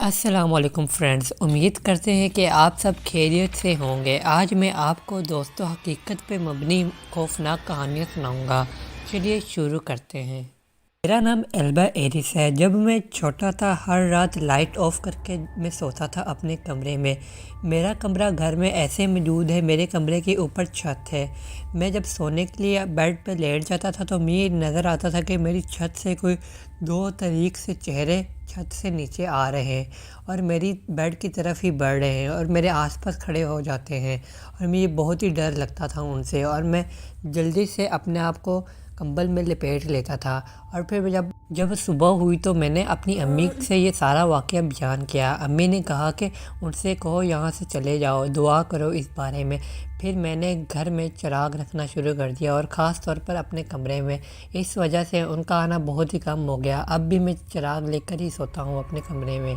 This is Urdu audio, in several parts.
السلام علیکم فرینڈز، امید کرتے ہیں کہ آپ سب خیریت سے ہوں گے۔ آج میں آپ کو دوستو حقیقت پہ مبنی خوفناک کہانیاں سناؤں گا۔ چلیے شروع کرتے ہیں۔ میرا نام ایلبا ایرس ہے۔ جب میں چھوٹا تھا ہر رات لائٹ آف کر کے میں سوتا تھا اپنے کمرے میں۔ میرا کمرہ گھر میں ایسے موجود ہے، میرے کمرے کے اوپر چھت ہے۔ میں جب سونے کے لیے بیڈ پہ لیٹ جاتا تھا تو مجھے نظر آتا تھا کہ میری چھت سے کوئی دو طریق سے چہرے چھت سے نیچے آ رہے ہیں اور میری بیڈ کی طرف ہی بڑھ رہے ہیں اور میرے آس پاس کھڑے ہو جاتے ہیں، اور مجھے بہت ہی ڈر لگتا تھا ان سے، اور میں جلدی سے اپنے آپ کو کمبل میں لپیٹ لیتا تھا۔ اور پھر جب صبح ہوئی تو میں نے اپنی امی سے یہ سارا واقعہ بیان کیا۔ امی نے کہا کہ ان سے کہو یہاں سے چلے جاؤ، دعا کرو اس بارے میں۔ پھر میں نے گھر میں چراغ رکھنا شروع کر دیا، اور خاص طور پر اپنے کمرے میں۔ اس وجہ سے ان کا آنا بہت ہی کم ہو گیا۔ اب بھی میں چراغ لے کر ہی سوتا ہوں اپنے کمرے میں۔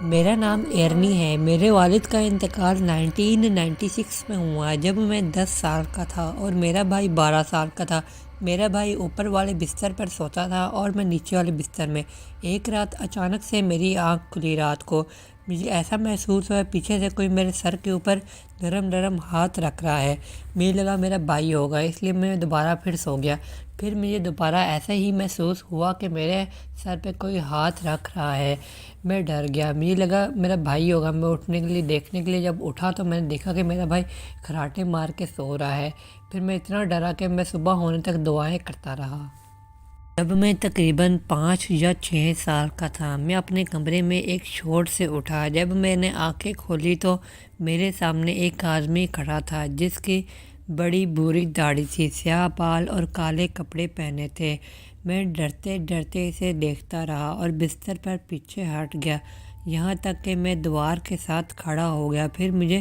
میرا نام ایرنی ہے۔ میرے والد کا انتقال 1996 میں ہوا جب میں 10 سال کا تھا اور میرا بھائی 12 سال کا تھا۔ میرا بھائی اوپر والے بستر پر سوتا تھا اور میں نیچے والے بستر میں۔ ایک رات اچانک سے میری آنکھ کھلی۔ رات کو مجھے ایسا محسوس ہوا پیچھے سے کوئی میرے سر کے اوپر نرم نرم ہاتھ رکھ رہا ہے۔ مجھے لگا میرا بھائی ہوگا، اس لیے میں دوبارہ پھر سو گیا۔ پھر مجھے دوبارہ ایسا ہی محسوس ہوا کہ میرے سر پہ کوئی ہاتھ رکھ رہا ہے۔ میں ڈر گیا، مجھے لگا میرا بھائی ہوگا۔ میں اٹھنے کے لیے دیکھنے کے لیے جب اٹھا تو میں نے دیکھا کہ میرا بھائی کھراٹے مار کے سو رہا ہے۔ پھر میں اتنا ڈرا کہ میں صبح ہونے تک دعائیں کرتا رہا۔ جب میں تقریباً 5 یا 6 سال کا تھا، میں اپنے کمرے میں ایک شور سے اٹھا۔ جب میں نے آنکھیں کھولی تو میرے سامنے ایک آدمی کھڑا تھا جس کی بڑی بھوری داڑھی تھی، سیاہ بال اور کالے کپڑے پہنے تھے۔ میں ڈرتے ڈرتے اسے دیکھتا رہا اور بستر پر پیچھے ہٹ گیا، یہاں تک کہ میں دیوار کے ساتھ کھڑا ہو گیا۔ پھر مجھے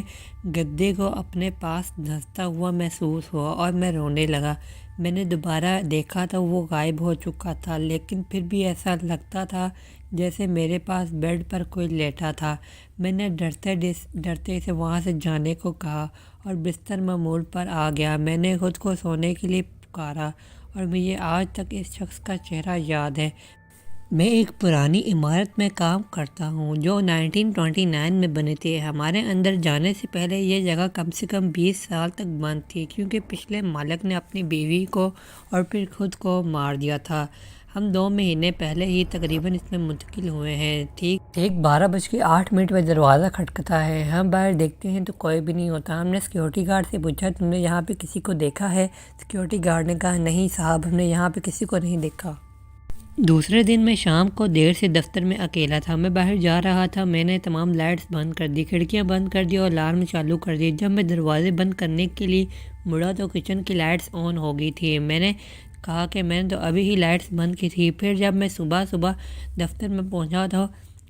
گدے کو اپنے پاس دھنستا ہوا محسوس ہوا اور میں رونے لگا۔ میں نے دوبارہ دیکھا تو وہ غائب ہو چکا تھا، لیکن پھر بھی ایسا لگتا تھا جیسے میرے پاس بیڈ پر کوئی لیٹا تھا۔ میں نے ڈرتے ڈرتے اسے وہاں سے جانے کو کہا اور بستر معمول پر آ گیا۔ میں نے خود کو سونے کے لیے پکارا اور مجھے آج تک اس شخص کا چہرہ یاد ہے۔ میں ایک پرانی عمارت میں کام کرتا ہوں جو 1929 میں بنی تھی۔ ہمارے اندر جانے سے پہلے یہ جگہ کم سے کم 20 سال تک بند تھی، کیونکہ پچھلے مالک نے اپنی بیوی کو اور پھر خود کو مار دیا تھا۔ ہم 2 مہینے پہلے ہی تقریباً اس میں منتقل ہوئے ہیں۔ ٹھیک 12:08 پہ دروازہ کھٹکتا ہے۔ ہم باہر دیکھتے ہیں تو کوئی بھی نہیں ہوتا۔ ہم نے سیکیورٹی گارڈ سے پوچھا تم نے یہاں پہ کسی کو دیکھا ہے؟ سیکیورٹی گارڈ نے کہا نہیں صاحب، ہم نے یہاں پہ کسی کو نہیں دیکھا۔ دوسرے دن میں شام کو دیر سے دفتر میں اکیلا تھا۔ میں باہر جا رہا تھا۔ میں نے تمام لائٹس بند کر دی، کھڑکیاں بند کر دی اور الارم چالو کر دی۔ جب میں دروازے بند کرنے کے لیے مڑا تو کچن کی لائٹس آن ہو گئی تھی۔ میں نے کہا کہ میں نے تو ابھی ہی لائٹس بند کی تھی۔ پھر جب میں صبح دفتر میں پہنچا تو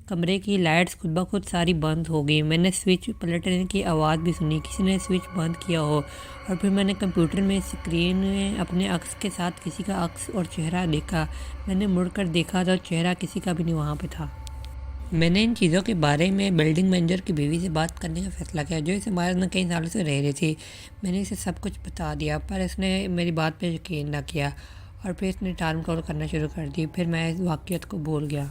کمرے کی لائٹس خود بخود ساری بند ہو گئی۔ میں نے سوئچ پلٹنے کی آواز بھی سنی، کسی نے سوئچ بند کیا ہو۔ اور پھر میں نے کمپیوٹر میں اسکرین میں اپنے عکس کے ساتھ کسی کا عکس اور چہرہ دیکھا۔ میں نے مڑ کر دیکھا تو چہرہ کسی کا بھی نہیں وہاں پہ تھا۔ میں نے ان چیزوں کے بارے میں بلڈنگ مینیجر کی بیوی سے بات کرنے کا فیصلہ کیا، جو اس عمارت میں کئی سالوں سے رہ رہی تھی۔ میں نے اسے سب کچھ بتا دیا، پر اس نے میری بات پہ یقین نہ کیا اور پھر اس نے ٹال مٹول کرنا شروع کر دی۔ پھر میں اس واقعات کو بھول گیا۔